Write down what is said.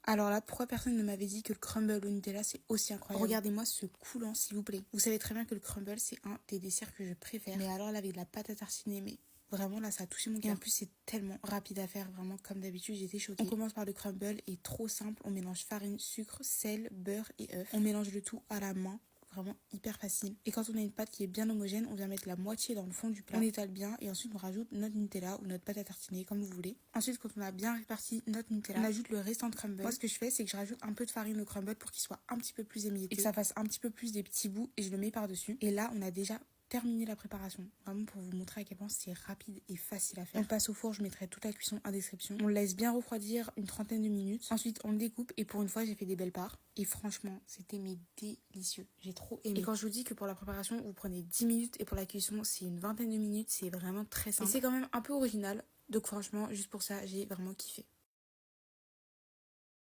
Alors là, pourquoi personne ne m'avait dit que le crumble au Nutella c'est aussi incroyable? Regardez-moi ce coulant s'il vous plaît. Vous savez très bien que le crumble c'est un des desserts que je préfère. Mais alors là avec de la pâte à tartiner, mais vraiment là ça a touché mon cœur. Et en plus c'est tellement rapide à faire, vraiment comme d'habitude j'étais choquée. On commence par le crumble et trop simple, on mélange farine, sucre, sel, beurre et œufs. On mélange le tout à la main. Vraiment hyper facile. Et quand on a une pâte qui est bien homogène, on vient mettre la moitié dans le fond du plat. On étale bien et ensuite on rajoute notre Nutella ou notre pâte à tartiner comme vous voulez. Ensuite quand on a bien réparti notre Nutella, on ajoute le restant de crumble. Moi ce que je fais c'est que je rajoute un peu de farine au crumble pour qu'il soit un petit peu plus émietté et que ça fasse un petit peu plus des petits bouts et je le mets par dessus. Et là on a déjà terminé la préparation, vraiment pour vous montrer à quel point c'est rapide et facile à faire. On passe au four, je mettrai toute la cuisson en description. On le laisse bien refroidir une trentaine de minutes. Ensuite on le découpe et pour une fois j'ai fait des belles parts. Et franchement c'était délicieux, j'ai trop aimé. Et quand je vous dis que pour la préparation vous prenez 10 minutes et pour la cuisson c'est une vingtaine de minutes, c'est vraiment très simple. Et c'est quand même un peu original, donc franchement juste pour ça j'ai vraiment kiffé.